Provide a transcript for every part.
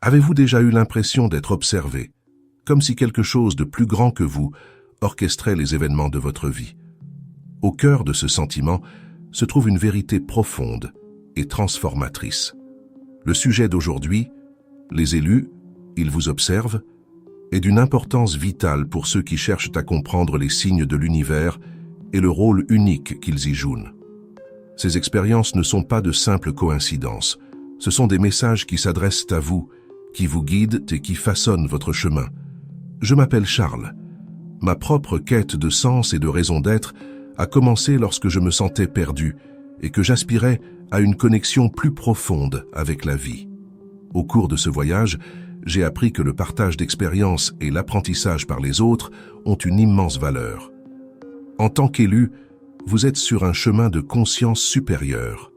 Avez-vous déjà eu l'impression d'être observé, comme si quelque chose de plus grand que vous orchestrait les événements de votre vie? Au cœur de ce sentiment se trouve une vérité profonde et transformatrice. Le sujet d'aujourd'hui, les élus, ils vous observent, est d'une importance vitale pour ceux qui cherchent à comprendre les signes de l'univers et le rôle unique qu'ils y jouent. Ces expériences ne sont pas de simples coïncidences, ce sont des messages qui s'adressent à vous, qui vous guident et qui façonnent votre chemin. Je m'appelle Charles. Ma propre quête de sens et de raison d'être a commencé lorsque je me sentais perdu et que j'aspirais à une connexion plus profonde avec la vie. Au cours de ce voyage, j'ai appris que le partage d'expériences et l'apprentissage par les autres ont une immense valeur. En tant qu'élu, vous êtes sur un chemin de conscience supérieure.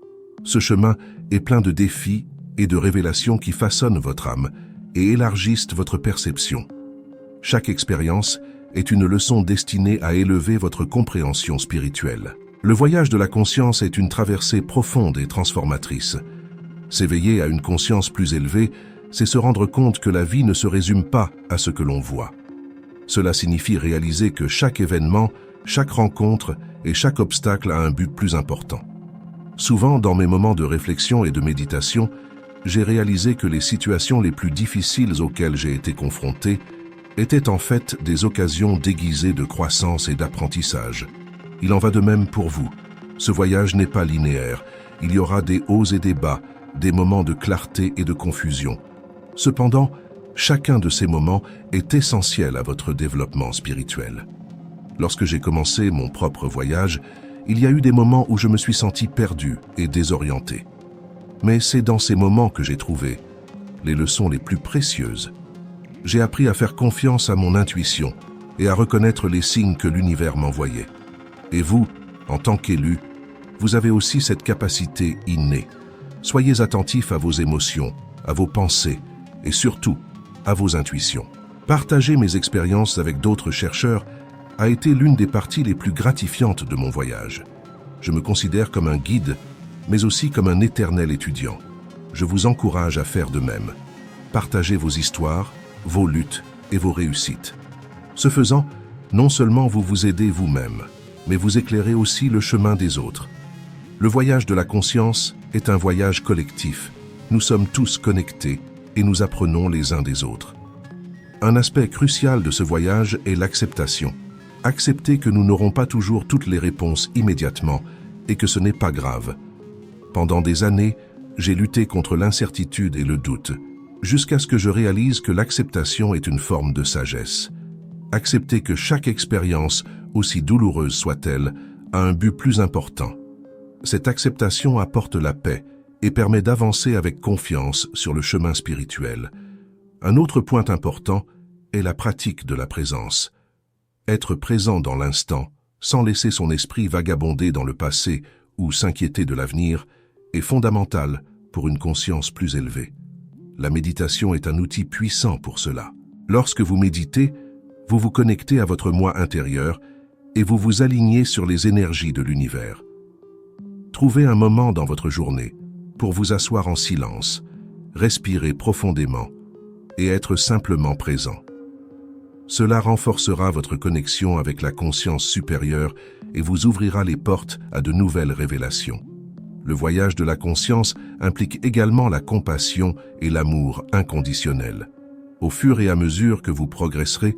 Ce chemin est plein de défis et de révélations qui façonnent votre âme et élargissent votre perception. Chaque expérience est une leçon destinée à élever votre compréhension spirituelle. Le voyage de la conscience est une traversée profonde et transformatrice. S'éveiller à une conscience plus élevée, c'est se rendre compte que la vie ne se résume pas à ce que l'on voit. Cela signifie réaliser que chaque événement, chaque rencontre et chaque obstacle a un but plus important. Souvent, dans mes moments de réflexion et de méditation, j'ai réalisé que les situations les plus difficiles auxquelles j'ai été confronté étaient en fait des occasions déguisées de croissance et d'apprentissage. Il en va de même pour vous. Ce voyage n'est pas linéaire. Il y aura des hauts et des bas, des moments de clarté et de confusion. Cependant, chacun de ces moments est essentiel à votre développement spirituel. Lorsque j'ai commencé mon propre voyage, il y a eu des moments où je me suis senti perdu et désorienté. Mais c'est dans ces moments que j'ai trouvé les leçons les plus précieuses. J'ai appris à faire confiance à mon intuition et à reconnaître les signes que l'univers m'envoyait. Et vous, en tant qu'élu, vous avez aussi cette capacité innée. Soyez attentifs à vos émotions, à vos pensées et surtout à vos intuitions. Partager mes expériences avec d'autres chercheurs a été l'une des parties les plus gratifiantes de mon voyage. Je me considère comme un guide, mais aussi comme un éternel étudiant. Je vous encourage à faire de même. Partagez vos histoires, vos luttes et vos réussites. Ce faisant, non seulement vous vous aidez vous-même, mais vous éclairez aussi le chemin des autres. Le voyage de la conscience est un voyage collectif. Nous sommes tous connectés et nous apprenons les uns des autres. Un aspect crucial de ce voyage est l'acceptation. Accepter que nous n'aurons pas toujours toutes les réponses immédiatement et que ce n'est pas grave. Pendant des années, j'ai lutté contre l'incertitude et le doute, jusqu'à ce que je réalise que l'acceptation est une forme de sagesse. Accepter que chaque expérience, aussi douloureuse soit-elle, a un but plus important. Cette acceptation apporte la paix et permet d'avancer avec confiance sur le chemin spirituel. Un autre point important est la pratique de la présence. Être présent dans l'instant, sans laisser son esprit vagabonder dans le passé ou s'inquiéter de l'avenir, est fondamental pour une conscience plus élevée. La méditation est un outil puissant pour cela. Lorsque vous méditez, vous vous connectez à votre moi intérieur et vous vous alignez sur les énergies de l'univers. Trouvez un moment dans votre journée pour vous asseoir en silence, respirer profondément et être simplement présent. Cela renforcera votre connexion avec la conscience supérieure et vous ouvrira les portes à de nouvelles révélations. Le voyage de la conscience implique également la compassion et l'amour inconditionnel. Au fur et à mesure que vous progresserez,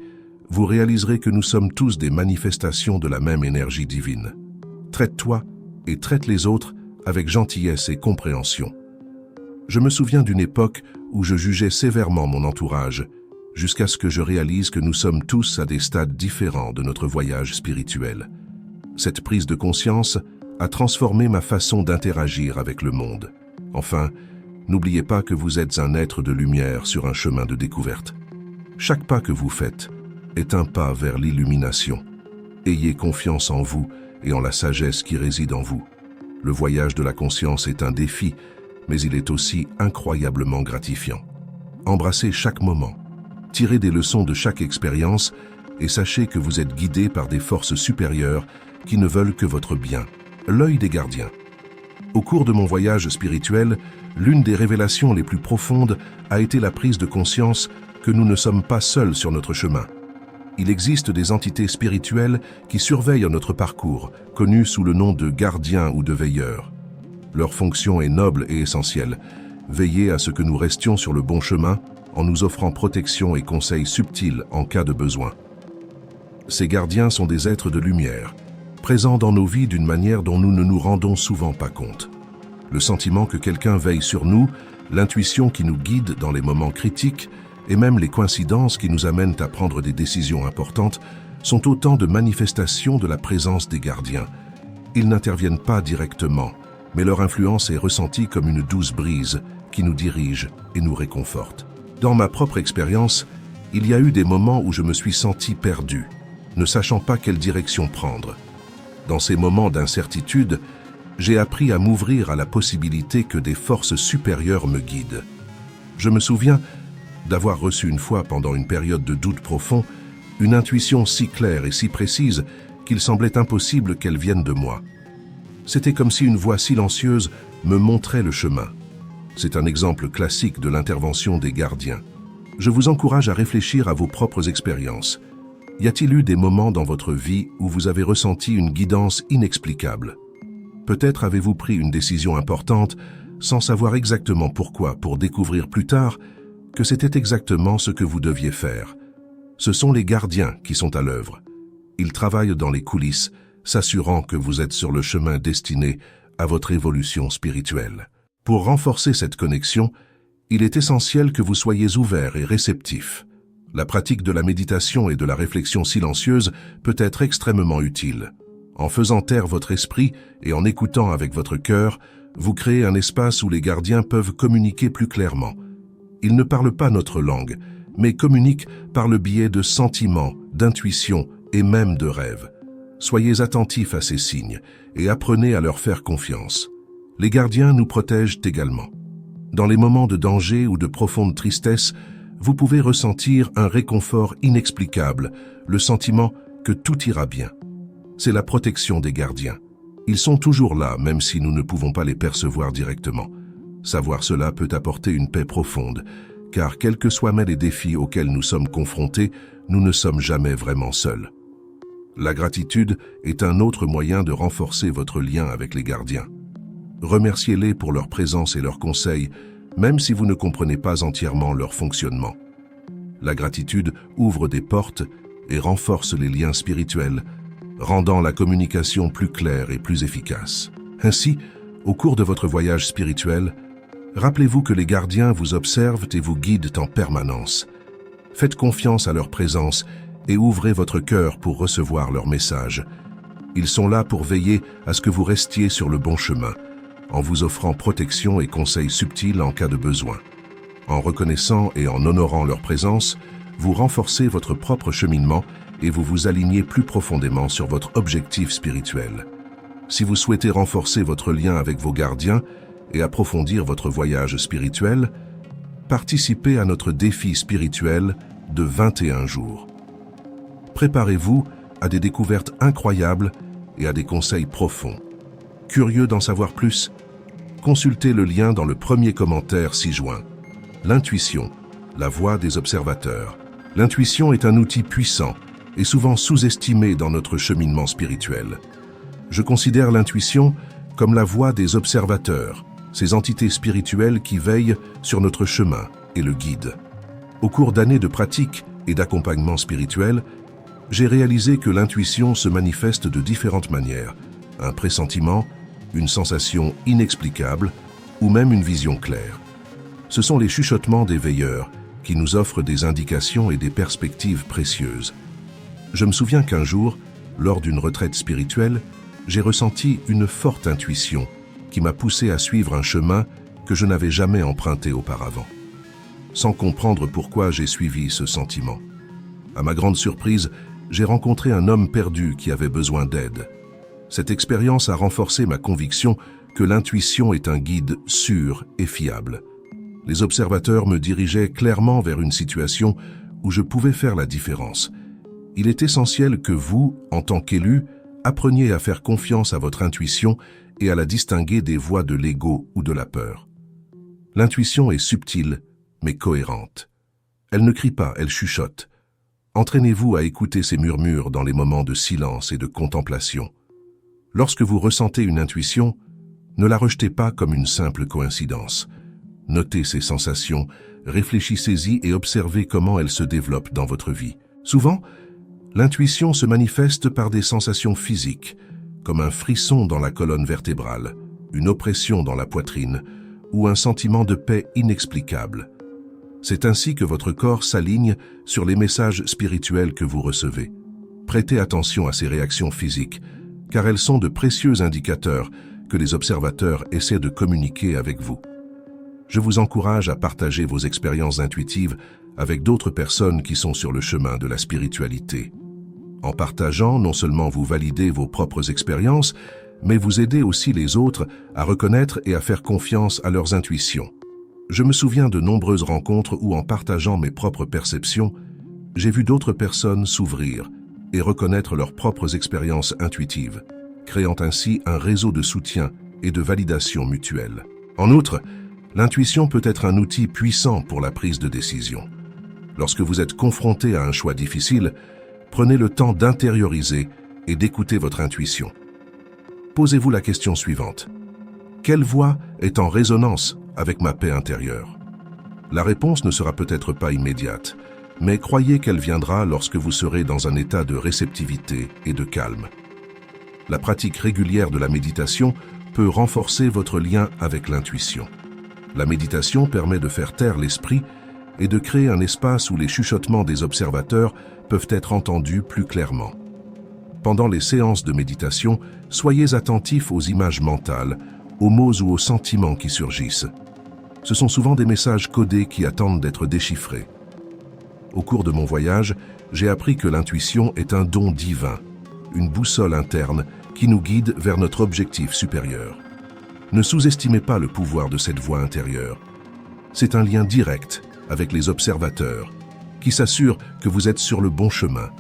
vous réaliserez que nous sommes tous des manifestations de la même énergie divine. Traite-toi et traite les autres avec gentillesse et compréhension. Je me souviens d'une époque où je jugeais sévèrement mon entourage, jusqu'à ce que je réalise que nous sommes tous à des stades différents de notre voyage spirituel. Cette prise de conscience a transformé ma façon d'interagir avec le monde. Enfin, n'oubliez pas que vous êtes un être de lumière sur un chemin de découverte. Chaque pas que vous faites est un pas vers l'illumination. Ayez confiance en vous et en la sagesse qui réside en vous. Le voyage de la conscience est un défi, mais il est aussi incroyablement gratifiant. Embrassez chaque moment, tirez des leçons de chaque expérience et sachez que vous êtes guidé par des forces supérieures qui ne veulent que votre bien. L'œil des gardiens. Au cours de mon voyage spirituel, l'une des révélations les plus profondes a été la prise de conscience que nous ne sommes pas seuls sur notre chemin. Il existe des entités spirituelles qui surveillent notre parcours, connues sous le nom de gardiens ou de veilleurs. Leur fonction est noble et essentielle, veiller à ce que nous restions sur le bon chemin en nous offrant protection et conseils subtils en cas de besoin. Ces gardiens sont des êtres de lumière, présents dans nos vies d'une manière dont nous ne nous rendons souvent pas compte. Le sentiment que quelqu'un veille sur nous, l'intuition qui nous guide dans les moments critiques et même les coïncidences qui nous amènent à prendre des décisions importantes sont autant de manifestations de la présence des gardiens. Ils n'interviennent pas directement, mais leur influence est ressentie comme une douce brise qui nous dirige et nous réconforte. Dans ma propre expérience, il y a eu des moments où je me suis senti perdu, ne sachant pas quelle direction prendre. Dans ces moments d'incertitude, j'ai appris à m'ouvrir à la possibilité que des forces supérieures me guident. Je me souviens d'avoir reçu une fois, pendant une période de doute profond, une intuition si claire et si précise qu'il semblait impossible qu'elle vienne de moi. C'était comme si une voix silencieuse me montrait le chemin. C'est un exemple classique de l'intervention des gardiens. Je vous encourage à réfléchir à vos propres expériences. Y a-t-il eu des moments dans votre vie où vous avez ressenti une guidance inexplicable? Peut-être avez-vous pris une décision importante sans savoir exactement pourquoi, pour découvrir plus tard que c'était exactement ce que vous deviez faire. Ce sont les gardiens qui sont à l'œuvre. Ils travaillent dans les coulisses, s'assurant que vous êtes sur le chemin destiné à votre évolution spirituelle. Pour renforcer cette connexion, il est essentiel que vous soyez ouvert et réceptif. La pratique de la méditation et de la réflexion silencieuse peut être extrêmement utile. En faisant taire votre esprit et en écoutant avec votre cœur, vous créez un espace où les gardiens peuvent communiquer plus clairement. Ils ne parlent pas notre langue, mais communiquent par le biais de sentiments, d'intuitions et même de rêves. Soyez attentifs à ces signes et apprenez à leur faire confiance. Les gardiens nous protègent également. Dans les moments de danger ou de profonde tristesse, vous pouvez ressentir un réconfort inexplicable, le sentiment que tout ira bien. C'est la protection des gardiens. Ils sont toujours là, même si nous ne pouvons pas les percevoir directement. Savoir cela peut apporter une paix profonde, car quels que soient les défis auxquels nous sommes confrontés, nous ne sommes jamais vraiment seuls. La gratitude est un autre moyen de renforcer votre lien avec les gardiens. Remerciez-les pour leur présence et leurs conseils, même si vous ne comprenez pas entièrement leur fonctionnement. La gratitude ouvre des portes et renforce les liens spirituels, rendant la communication plus claire et plus efficace. Ainsi, au cours de votre voyage spirituel, rappelez-vous que les gardiens vous observent et vous guident en permanence. Faites confiance à leur présence et ouvrez votre cœur pour recevoir leurs messages. Ils sont là pour veiller à ce que vous restiez sur le bon chemin, en vous offrant protection et conseils subtils en cas de besoin. En reconnaissant et en honorant leur présence, vous renforcez votre propre cheminement et vous vous alignez plus profondément sur votre objectif spirituel. Si vous souhaitez renforcer votre lien avec vos gardiens et approfondir votre voyage spirituel, participez à notre défi spirituel de 21 jours. Préparez-vous à des découvertes incroyables et à des conseils profonds. Curieux d'en savoir plus? Consultez le lien dans le premier commentaire ci-joint. L'intuition, la voix des observateurs. L'intuition est un outil puissant et souvent sous-estimé dans notre cheminement spirituel. Je considère l'intuition comme la voix des observateurs, ces entités spirituelles qui veillent sur notre chemin et le guident. Au cours d'années de pratique et d'accompagnement spirituel, j'ai réalisé que l'intuition se manifeste de différentes manières. Un pressentiment, une sensation inexplicable ou même une vision claire. Ce sont les chuchotements des veilleurs qui nous offrent des indications et des perspectives précieuses. Je me souviens qu'un jour, lors d'une retraite spirituelle, j'ai ressenti une forte intuition qui m'a poussé à suivre un chemin que je n'avais jamais emprunté auparavant. Sans comprendre pourquoi j'ai suivi ce sentiment. À ma grande surprise, j'ai rencontré un homme perdu qui avait besoin d'aide. Cette expérience a renforcé ma conviction que l'intuition est un guide sûr et fiable. Les observateurs me dirigeaient clairement vers une situation où je pouvais faire la différence. Il est essentiel que vous, en tant qu'élu, appreniez à faire confiance à votre intuition et à la distinguer des voix de l'ego ou de la peur. L'intuition est subtile, mais cohérente. Elle ne crie pas, elle chuchote. Entraînez-vous à écouter ces murmures dans les moments de silence et de contemplation. Lorsque vous ressentez une intuition, ne la rejetez pas comme une simple coïncidence. Notez ces sensations, réfléchissez-y et observez comment elles se développent dans votre vie. Souvent, l'intuition se manifeste par des sensations physiques, comme un frisson dans la colonne vertébrale, une oppression dans la poitrine ou un sentiment de paix inexplicable. C'est ainsi que votre corps s'aligne sur les messages spirituels que vous recevez. Prêtez attention à ces réactions physiques, car elles sont de précieux indicateurs que les observateurs essaient de communiquer avec vous. Je vous encourage à partager vos expériences intuitives avec d'autres personnes qui sont sur le chemin de la spiritualité. En partageant, non seulement vous validez vos propres expériences, mais vous aidez aussi les autres à reconnaître et à faire confiance à leurs intuitions. Je me souviens de nombreuses rencontres où, en partageant mes propres perceptions, j'ai vu d'autres personnes s'ouvrir et reconnaître leurs propres expériences intuitives, créant ainsi un réseau de soutien et de validation mutuelle. En outre, l'intuition peut être un outil puissant pour la prise de décision. Lorsque vous êtes confronté à un choix difficile, prenez le temps d'intérioriser et d'écouter votre intuition. Posez-vous la question suivante. Quelle voix est en résonance avec ma paix intérieure? La réponse ne sera peut-être pas immédiate, mais croyez qu'elle viendra lorsque vous serez dans un état de réceptivité et de calme. La pratique régulière de la méditation peut renforcer votre lien avec l'intuition. La méditation permet de faire taire l'esprit et de créer un espace où les chuchotements des observateurs peuvent être entendus plus clairement. Pendant les séances de méditation, soyez attentifs aux images mentales, aux mots ou aux sentiments qui surgissent. Ce sont souvent des messages codés qui attendent d'être déchiffrés. Au cours de mon voyage, j'ai appris que l'intuition est un don divin, une boussole interne qui nous guide vers notre objectif supérieur. Ne sous-estimez pas le pouvoir de cette voix intérieure. C'est un lien direct avec les observateurs qui s'assure que vous êtes sur le bon chemin.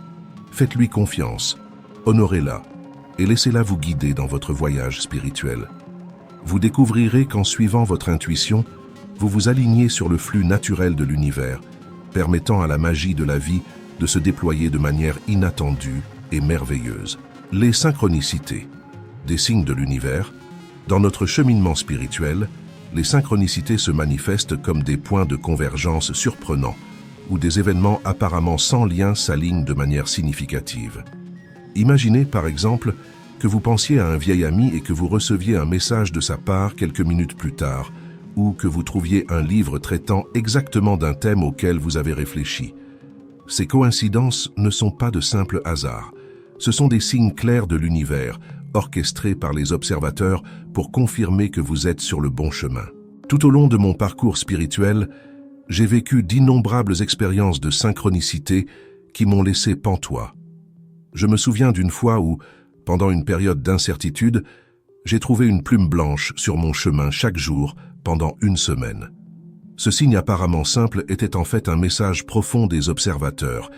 Faites-lui confiance, honorez-la et laissez-la vous guider dans votre voyage spirituel. Vous découvrirez qu'en suivant votre intuition, vous vous alignez sur le flux naturel de l'univers, permettant à la magie de la vie de se déployer de manière inattendue et merveilleuse. Les synchronicités, des signes de l'univers. Dans notre cheminement spirituel, les synchronicités se manifestent comme des points de convergence surprenants, où des événements apparemment sans lien s'alignent de manière significative. Imaginez par exemple que vous pensiez à un vieil ami et que vous receviez un message de sa part quelques minutes plus tard, ou que vous trouviez un livre traitant exactement d'un thème auquel vous avez réfléchi. Ces coïncidences ne sont pas de simples hasards. Ce sont des signes clairs de l'univers, orchestrés par les observateurs pour confirmer que vous êtes sur le bon chemin. Tout au long de mon parcours spirituel, j'ai vécu d'innombrables expériences de synchronicité qui m'ont laissé pantois. Je me souviens d'une fois où, pendant une période d'incertitude, j'ai trouvé une plume blanche sur mon chemin chaque jour pendant une semaine. Ce signe apparemment simple était en fait un message profond des observateurs,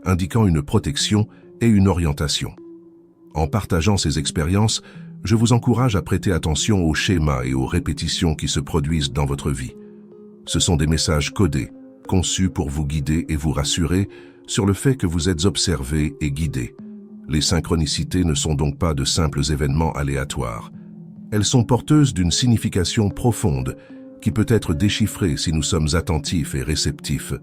indiquant une protection et une orientation. En partageant ces expériences, je vous encourage à prêter attention aux schémas et aux répétitions qui se produisent dans votre vie. Ce sont des messages codés, conçus pour vous guider et vous rassurer sur le fait que vous êtes observé et guidé. Les synchronicités ne sont donc pas de simples événements aléatoires. Elles sont porteuses d'une signification profonde qui peut être déchiffrée si nous sommes attentifs et réceptifs.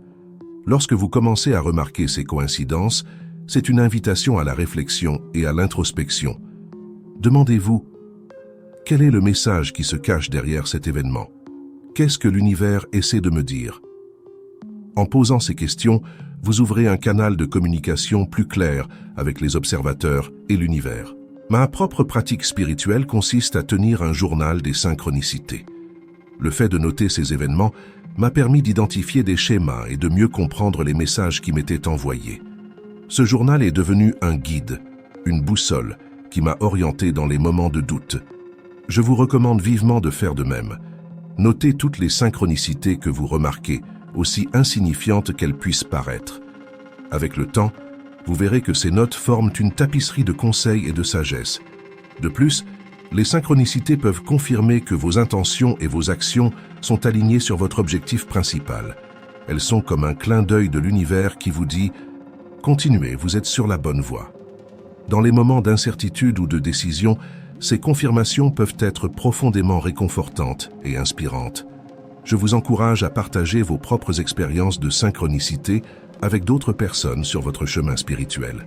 Lorsque vous commencez à remarquer ces coïncidences, c'est une invitation à la réflexion et à l'introspection. Demandez-vous, quel est le message qui se cache derrière cet événement? Qu'est-ce que l'univers essaie de me dire? En posant ces questions, vous ouvrez un canal de communication plus clair avec les observateurs et l'univers. Ma propre pratique spirituelle consiste à tenir un journal des synchronicités. Le fait de noter ces événements m'a permis d'identifier des schémas et de mieux comprendre les messages qui m'étaient envoyés. Ce journal est devenu un guide, une boussole, qui m'a orienté dans les moments de doute. Je vous recommande vivement de faire de même. Notez toutes les synchronicités que vous remarquez, aussi insignifiantes qu'elles puissent paraître. Avec le temps, vous verrez que ces notes forment une tapisserie de conseils et de sagesse. De plus, Les synchronicités peuvent confirmer que vos intentions et vos actions sont alignées sur votre objectif principal. Elles sont comme un clin d'œil de l'univers qui vous dit « Continuez, vous êtes sur la bonne voie ». Dans les moments d'incertitude ou de décision, ces confirmations peuvent être profondément réconfortantes et inspirantes. Je vous encourage à partager vos propres expériences de synchronicité avec d'autres personnes sur votre chemin spirituel.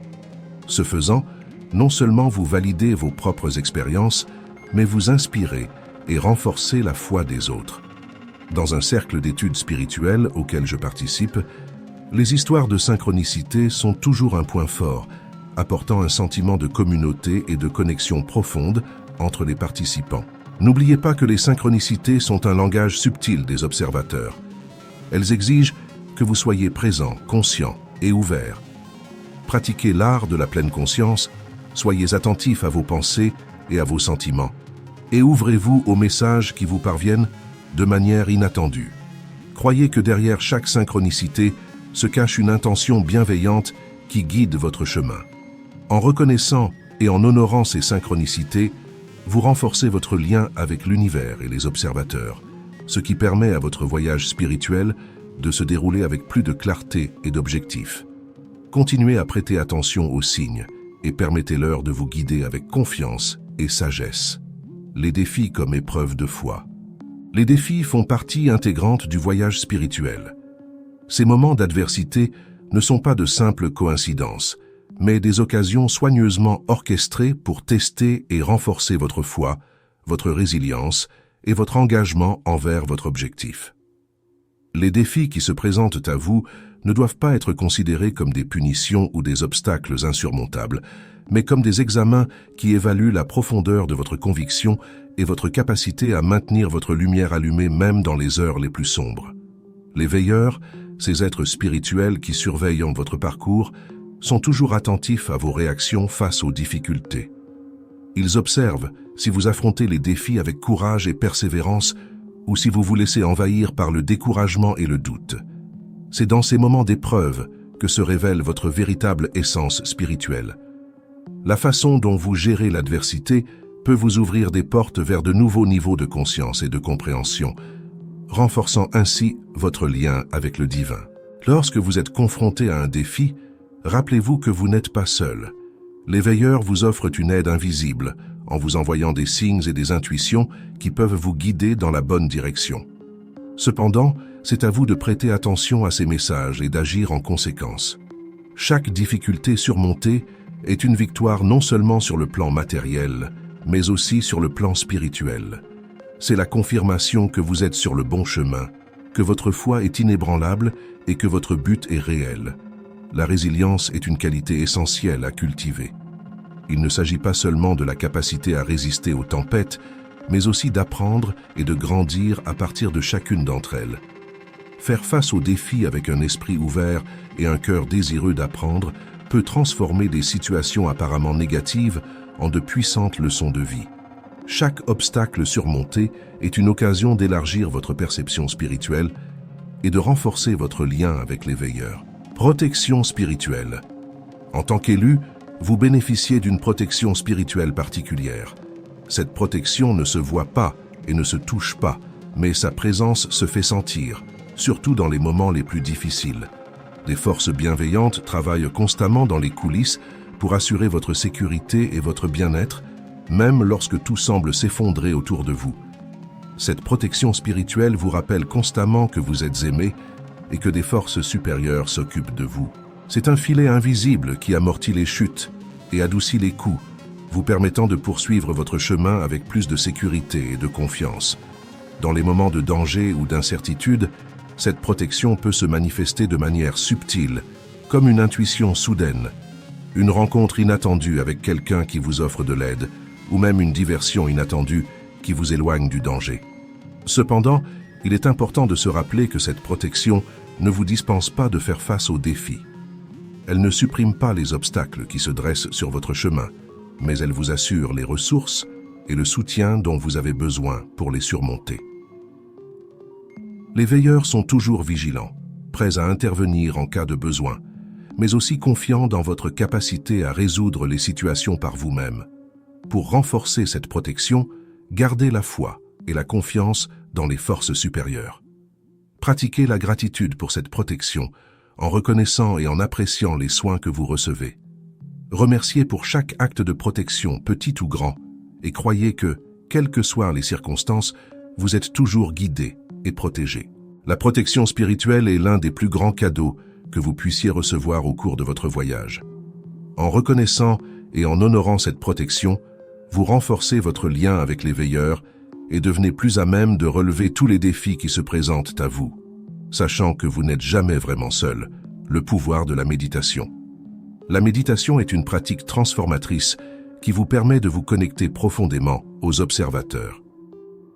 Ce faisant, non seulement vous validez vos propres expériences, mais vous inspirez et renforcez la foi des autres. Dans un cercle d'études spirituelles auquel je participe, les histoires de synchronicité sont toujours un point fort, apportant un sentiment de communauté et de connexion profonde entre les participants. N'oubliez pas que les synchronicités sont un langage subtil des observateurs. Elles exigent que vous soyez présent, conscient et ouvert. Pratiquez l'art de la pleine conscience, soyez attentif à vos pensées et à vos sentiments, et ouvrez-vous aux messages qui vous parviennent de manière inattendue. Croyez que derrière chaque synchronicité se cache une intention bienveillante qui guide votre chemin. En reconnaissant et en honorant ces synchronicités, vous renforcez votre lien avec l'univers et les observateurs, ce qui permet à votre voyage spirituel de se dérouler avec plus de clarté et d'objectif. Continuez à prêter attention aux signes et permettez-leur de vous guider avec confiance et sagesse. Les défis comme épreuve de foi. Les défis font partie intégrante du voyage spirituel. Ces moments d'adversité ne sont pas de simples coïncidences, mais des occasions soigneusement orchestrées pour tester et renforcer votre foi, votre résilience et votre engagement envers votre objectif. Les défis qui se présentent à vous ne doivent pas être considérés comme des punitions ou des obstacles insurmontables, mais comme des examens qui évaluent la profondeur de votre conviction et votre capacité à maintenir votre lumière allumée même dans les heures les plus sombres. Les veilleurs, ces êtres spirituels qui surveillent votre parcours, sont toujours attentifs à vos réactions face aux difficultés. Ils observent si vous affrontez les défis avec courage et persévérance ou si vous vous laissez envahir par le découragement et le doute. C'est dans ces moments d'épreuve que se révèle votre véritable essence spirituelle. La façon dont vous gérez l'adversité peut vous ouvrir des portes vers de nouveaux niveaux de conscience et de compréhension, renforçant ainsi votre lien avec le divin. Lorsque vous êtes confronté à un défi, rappelez-vous que vous n'êtes pas seul. Les veilleurs vous offrent une aide invisible, en vous envoyant des signes et des intuitions qui peuvent vous guider dans la bonne direction. Cependant, c'est à vous de prêter attention à ces messages et d'agir en conséquence. Chaque difficulté surmontée est une victoire non seulement sur le plan matériel, mais aussi sur le plan spirituel. C'est la confirmation que vous êtes sur le bon chemin, que votre foi est inébranlable et que votre but est réel. La résilience est une qualité essentielle à cultiver. Il ne s'agit pas seulement de la capacité à résister aux tempêtes, mais aussi d'apprendre et de grandir à partir de chacune d'entre elles. Faire face aux défis avec un esprit ouvert et un cœur désireux d'apprendre peut transformer des situations apparemment négatives en de puissantes leçons de vie. Chaque obstacle surmonté est une occasion d'élargir votre perception spirituelle et de renforcer votre lien avec les veilleurs. Protection spirituelle. En tant qu'élu, vous bénéficiez d'une protection spirituelle particulière. Cette protection ne se voit pas et ne se touche pas, mais sa présence se fait sentir, surtout dans les moments les plus difficiles. Des forces bienveillantes travaillent constamment dans les coulisses pour assurer votre sécurité et votre bien-être, même lorsque tout semble s'effondrer autour de vous. Cette protection spirituelle vous rappelle constamment que vous êtes aimé et que des forces supérieures s'occupent de vous. C'est un filet invisible qui amortit les chutes et adoucit les coups, vous permettant de poursuivre votre chemin avec plus de sécurité et de confiance. Dans les moments de danger ou d'incertitude, cette protection peut se manifester de manière subtile, comme une intuition soudaine, une rencontre inattendue avec quelqu'un qui vous offre de l'aide, ou même une diversion inattendue qui vous éloigne du danger. Cependant, il est important de se rappeler que cette protection ne vous dispense pas de faire face aux défis. Elle ne supprime pas les obstacles qui se dressent sur votre chemin, mais elle vous assure les ressources et le soutien dont vous avez besoin pour les surmonter. Les veilleurs sont toujours vigilants, prêts à intervenir en cas de besoin, mais aussi confiants dans votre capacité à résoudre les situations par vous-même. pour renforcer cette protection, gardez la foi et la confiance dans les forces supérieures. Pratiquez la gratitude pour cette protection en reconnaissant et en appréciant les soins que vous recevez. Remerciez pour chaque acte de protection, petit ou grand, et croyez que, quelles que soient les circonstances, vous êtes toujours guidé et protégé. La protection spirituelle est l'un des plus grands cadeaux que vous puissiez recevoir au cours de votre voyage. En reconnaissant et en honorant cette protection, vous renforcez votre lien avec les veilleurs et devenez plus à même de relever tous les défis qui se présentent à vous, sachant que vous n'êtes jamais vraiment seul. Le pouvoir de la méditation. La méditation est une pratique transformatrice qui vous permet de vous connecter profondément aux observateurs.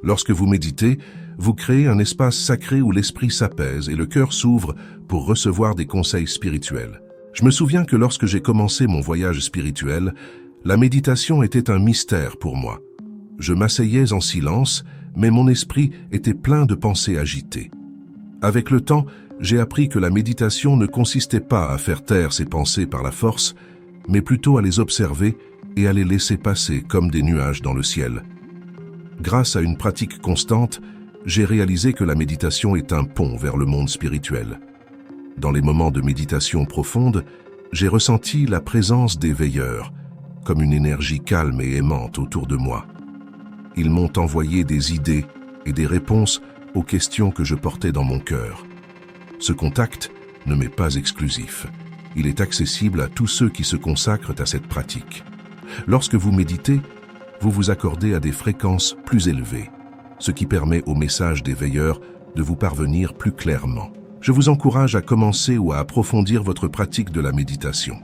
Lorsque vous méditez, vous créez un espace sacré où l'esprit s'apaise et le cœur s'ouvre pour recevoir des conseils spirituels. Je me souviens que lorsque j'ai commencé mon voyage spirituel, la méditation était un mystère pour moi. Je m'asseyais en silence, mais mon esprit était plein de pensées agitées. Avec le temps, j'ai appris que la méditation ne consistait pas à faire taire ses pensées par la force, mais plutôt à les observer et à les laisser passer comme des nuages dans le ciel. Grâce à une pratique constante, j'ai réalisé que la méditation est un pont vers le monde spirituel. Dans les moments de méditation profonde, j'ai ressenti la présence des veilleurs, comme une énergie calme et aimante autour de moi. Ils m'ont envoyé des idées et des réponses aux questions que je portais dans mon cœur. Ce contact ne m'est pas exclusif. Il est accessible à tous ceux qui se consacrent à cette pratique. Lorsque vous méditez, vous vous accordez à des fréquences plus élevées, ce qui permet au message des veilleurs de vous parvenir plus clairement. Je vous encourage à commencer ou à approfondir votre pratique de la méditation.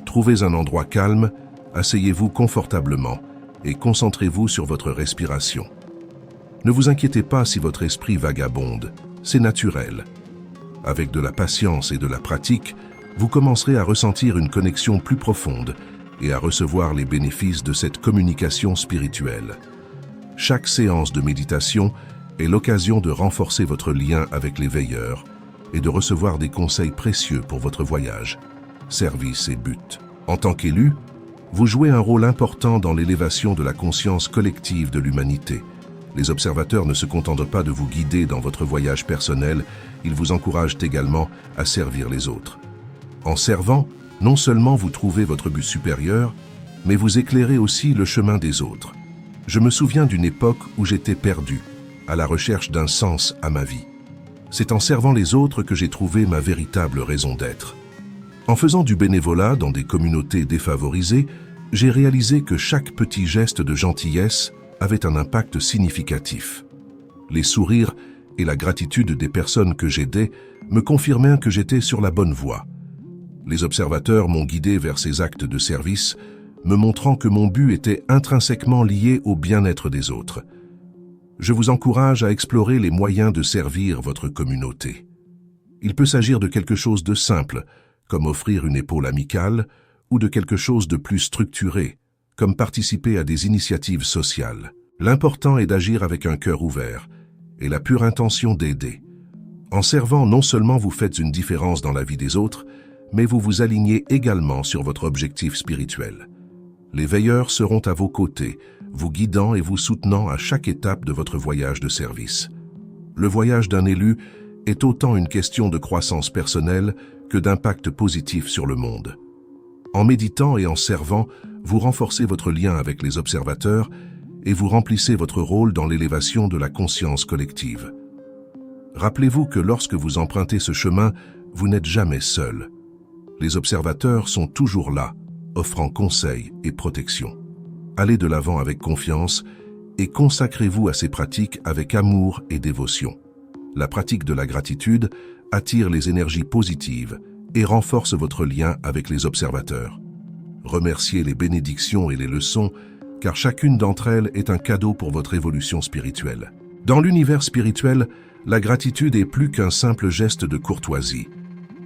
Trouvez un endroit calme, asseyez-vous confortablement et concentrez-vous sur votre respiration. Ne vous inquiétez pas si votre esprit vagabonde, c'est naturel. Avec de la patience et de la pratique, vous commencerez à ressentir une connexion plus profonde et à recevoir les bénéfices de cette communication spirituelle. Chaque séance de méditation est l'occasion de renforcer votre lien avec les veilleurs et de recevoir des conseils précieux pour votre voyage, service et but. En tant qu'élu, vous jouez un rôle important dans l'élévation de la conscience collective de l'humanité. Les observateurs ne se contentent pas de vous guider dans votre voyage personnel, ils vous encouragent également à servir les autres. En servant, non seulement vous trouvez votre but supérieur, mais vous éclairez aussi le chemin des autres. Je me souviens d'une époque où j'étais perdu, à la recherche d'un sens à ma vie. C'est en servant les autres que j'ai trouvé ma véritable raison d'être. En faisant du bénévolat dans des communautés défavorisées, j'ai réalisé que chaque petit geste de gentillesse avait un impact significatif. Les sourires et la gratitude des personnes que j'aidais me confirmaient que j'étais sur la bonne voie. Les observateurs m'ont guidé vers ces actes de service, me montrant que mon but était intrinsèquement lié au bien-être des autres. Je vous encourage à explorer les moyens de servir votre communauté. Il peut s'agir de quelque chose de simple, comme offrir une épaule amicale, ou de quelque chose de plus structuré, comme participer à des initiatives sociales. L'important est d'agir avec un cœur ouvert et la pure intention d'aider. En servant, non seulement vous faites une différence dans la vie des autres, mais vous vous alignez également sur votre objectif spirituel. Les veilleurs seront à vos côtés, vous guidant et vous soutenant à chaque étape de votre voyage de service. Le voyage d'un élu est autant une question de croissance personnelle que d'impact positif sur le monde. En méditant et en servant, vous renforcez votre lien avec les observateurs et vous remplissez votre rôle dans l'élévation de la conscience collective. Rappelez-vous que lorsque vous empruntez ce chemin, vous n'êtes jamais seul. Les observateurs sont toujours là, offrant conseils et protection. Allez de l'avant avec confiance et consacrez-vous à ces pratiques avec amour et dévotion. La pratique de la gratitude attire les énergies positives et renforce votre lien avec les observateurs. Remerciez les bénédictions et les leçons, car chacune d'entre elles est un cadeau pour votre évolution spirituelle. Dans l'univers spirituel, la gratitude est plus qu'un simple geste de courtoisie.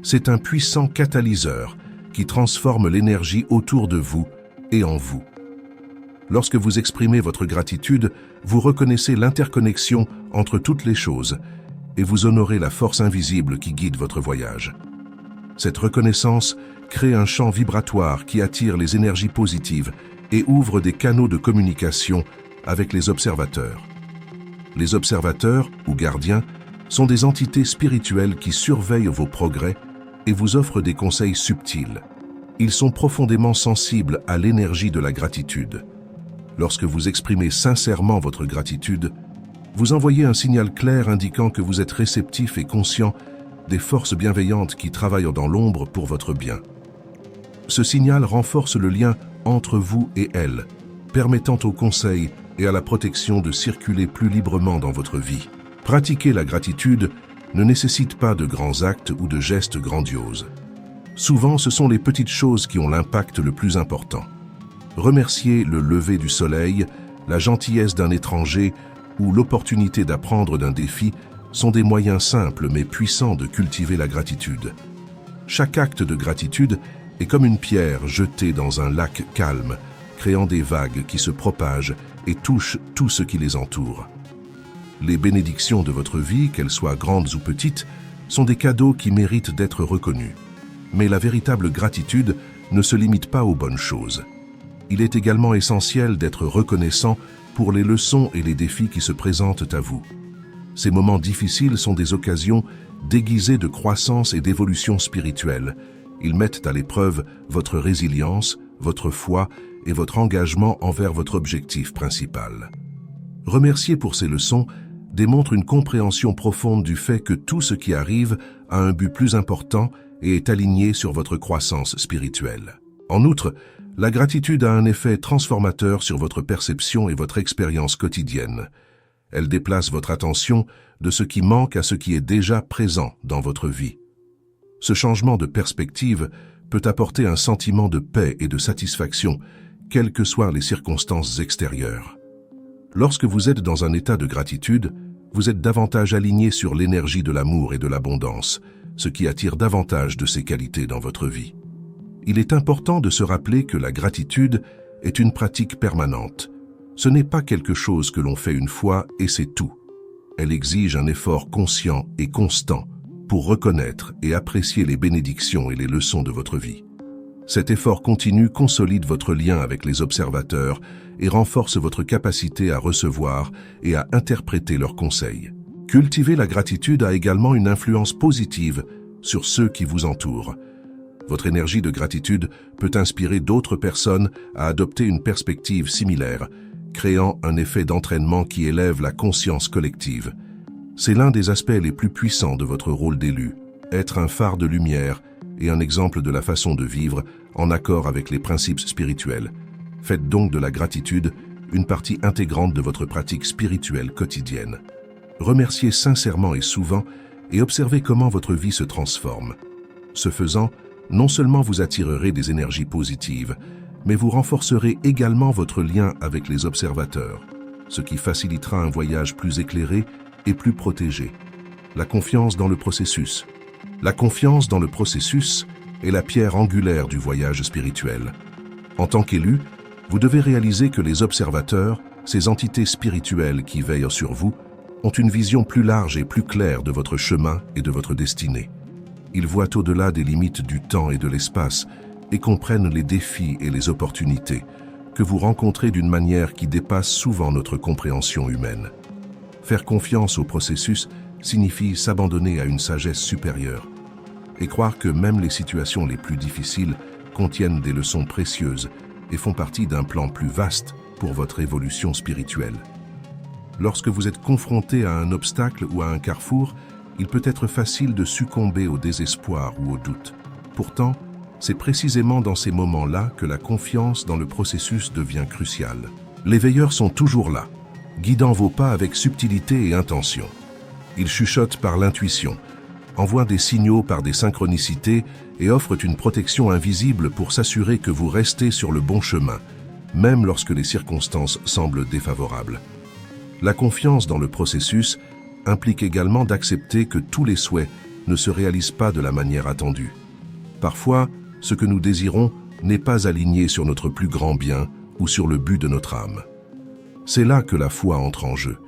C'est un puissant catalyseur qui transforme l'énergie autour de vous et en vous. Lorsque vous exprimez votre gratitude, vous reconnaissez l'interconnexion entre toutes les choses et vous honorez la force invisible qui guide votre voyage. Cette reconnaissance crée un champ vibratoire qui attire les énergies positives et ouvre des canaux de communication avec les observateurs. Les observateurs, ou gardiens, sont des entités spirituelles qui surveillent vos progrès et vous offrent des conseils subtils. Ils sont profondément sensibles à l'énergie de la gratitude. Lorsque vous exprimez sincèrement votre gratitude, vous envoyez un signal clair indiquant que vous êtes réceptif et conscient des forces bienveillantes qui travaillent dans l'ombre pour votre bien. Ce signal renforce le lien entre vous et elles, permettant au conseil et à la protection de circuler plus librement dans votre vie. Pratiquer la gratitude ne nécessite pas de grands actes ou de gestes grandioses. Souvent, ce sont les petites choses qui ont l'impact le plus important. Remercier le lever du soleil, la gentillesse d'un étranger ou l'opportunité d'apprendre d'un défi sont des moyens simples mais puissants de cultiver la gratitude. Chaque acte de gratitude est comme une pierre jetée dans un lac calme, créant des vagues qui se propagent et touchent tout ce qui les entoure. Les bénédictions de votre vie, qu'elles soient grandes ou petites, sont des cadeaux qui méritent d'être reconnus. Mais la véritable gratitude ne se limite pas aux bonnes choses. Il est également essentiel d'être reconnaissant pour les leçons et les défis qui se présentent à vous. Ces moments difficiles sont des occasions déguisées de croissance et d'évolution spirituelle. Ils mettent à l'épreuve votre résilience, votre foi et votre engagement envers votre objectif principal. Remercier pour ces leçons démontre une compréhension profonde du fait que tout ce qui arrive a un but plus important et est aligné sur votre croissance spirituelle. En outre, la gratitude a un effet transformateur sur votre perception et votre expérience quotidienne. Elle déplace votre attention de ce qui manque à ce qui est déjà présent dans votre vie. Ce changement de perspective peut apporter un sentiment de paix et de satisfaction, quelles que soient les circonstances extérieures. Lorsque vous êtes dans un état de gratitude, vous êtes davantage aligné sur l'énergie de l'amour et de l'abondance, ce qui attire davantage de ces qualités dans votre vie. Il est important de se rappeler que la gratitude est une pratique permanente. Ce n'est pas quelque chose que l'on fait une fois et c'est tout. Elle exige un effort conscient et constant pour reconnaître et apprécier les bénédictions et les leçons de votre vie. Cet effort continu consolide votre lien avec les observateurs et renforce votre capacité à recevoir et à interpréter leurs conseils. Cultiver la gratitude a également une influence positive sur ceux qui vous entourent. Votre énergie de gratitude peut inspirer d'autres personnes à adopter une perspective similaire, créant un effet d'entraînement qui élève la conscience collective. C'est l'un des aspects les plus puissants de votre rôle d'élu, être un phare de lumière et un exemple de la façon de vivre en accord avec les principes spirituels. Faites donc de la gratitude une partie intégrante de votre pratique spirituelle quotidienne. Remerciez sincèrement et souvent et observez comment votre vie se transforme. Ce faisant, non seulement vous attirerez des énergies positives, mais vous renforcerez également votre lien avec les observateurs, ce qui facilitera un voyage plus éclairé et plus protégé. La confiance dans le processus. La confiance dans le processus est la pierre angulaire du voyage spirituel. En tant qu'élu, vous devez réaliser que les observateurs, ces entités spirituelles qui veillent sur vous, ont une vision plus large et plus claire de votre chemin et de votre destinée. Ils voient au-delà des limites du temps et de l'espace et comprennent les défis et les opportunités que vous rencontrez d'une manière qui dépasse souvent notre compréhension humaine. Faire confiance au processus signifie s'abandonner à une sagesse supérieure et croire que même les situations les plus difficiles contiennent des leçons précieuses et font partie d'un plan plus vaste pour votre évolution spirituelle. Lorsque vous êtes confronté à un obstacle ou à un carrefour, il peut être facile de succomber au désespoir ou au doute. Pourtant, c'est précisément dans ces moments-là que la confiance dans le processus devient cruciale. Les veilleurs sont toujours là, guidant vos pas avec subtilité et intention. Ils chuchotent par l'intuition, envoient des signaux par des synchronicités et offrent une protection invisible pour s'assurer que vous restez sur le bon chemin, même lorsque les circonstances semblent défavorables. La confiance dans le processus implique également d'accepter que tous les souhaits ne se réalisent pas de la manière attendue. Parfois, ce que nous désirons n'est pas aligné sur notre plus grand bien ou sur le but de notre âme. C'est là que la foi entre en jeu.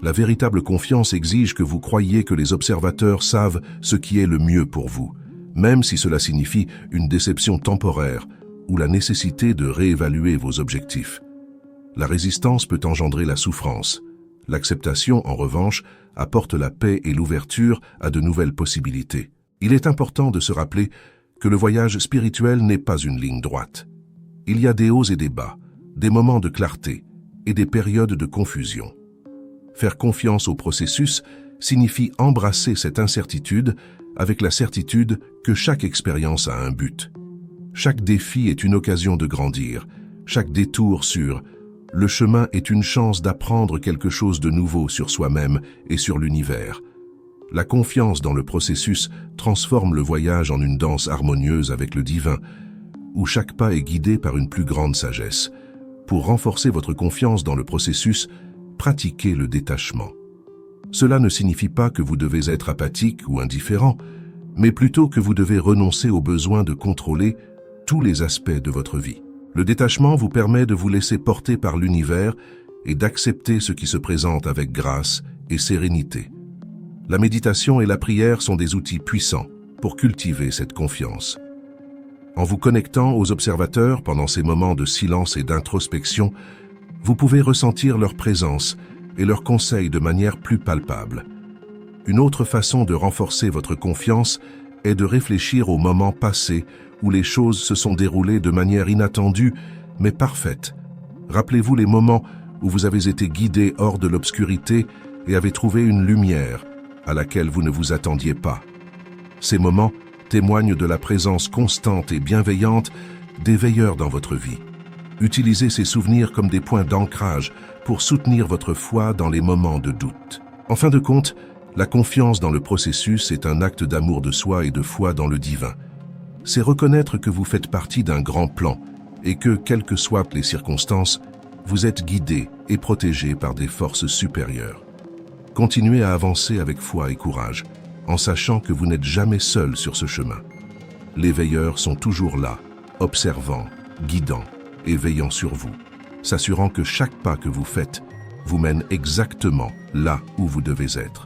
La véritable confiance exige que vous croyiez que les observateurs savent ce qui est le mieux pour vous, même si cela signifie une déception temporaire ou la nécessité de réévaluer vos objectifs. La résistance peut engendrer la souffrance. L'acceptation, en revanche, apporte la paix et l'ouverture à de nouvelles possibilités. Il est important de se rappeler que le voyage spirituel n'est pas une ligne droite. Il y a des hauts et des bas, des moments de clarté et des périodes de confusion. Faire confiance au processus signifie embrasser cette incertitude avec la certitude que chaque expérience a un but. Chaque défi est une occasion de grandir, chaque détour sur le chemin est une chance d'apprendre quelque chose de nouveau sur soi-même et sur l'univers. La confiance dans le processus transforme le voyage en une danse harmonieuse avec le divin, où chaque pas est guidé par une plus grande sagesse. Pour renforcer votre confiance dans le processus, pratiquez le détachement. Cela ne signifie pas que vous devez être apathique ou indifférent, mais plutôt que vous devez renoncer au besoin de contrôler tous les aspects de votre vie. Le détachement vous permet de vous laisser porter par l'univers et d'accepter ce qui se présente avec grâce et sérénité. La méditation et la prière sont des outils puissants pour cultiver cette confiance. En vous connectant aux observateurs pendant ces moments de silence et d'introspection, vous pouvez ressentir leur présence et leurs conseils de manière plus palpable. Une autre façon de renforcer votre confiance est de réfléchir aux moments passés où les choses se sont déroulées de manière inattendue mais parfaite. Rappelez-vous les moments où vous avez été guidé hors de l'obscurité et avez trouvé une lumière à laquelle vous ne vous attendiez pas. Ces moments témoignent de la présence constante et bienveillante des veilleurs dans votre vie. Utilisez ces souvenirs comme des points d'ancrage pour soutenir votre foi dans les moments de doute. En fin de compte, la confiance dans le processus est un acte d'amour de soi et de foi dans le divin. C'est reconnaître que vous faites partie d'un grand plan et que, quelles que soient les circonstances, vous êtes guidé et protégé par des forces supérieures. Continuez à avancer avec foi et courage, en sachant que vous n'êtes jamais seul sur ce chemin. Les veilleurs sont toujours là, observant, guidant et veillant sur vous, s'assurant que chaque pas que vous faites vous mène exactement là où vous devez être.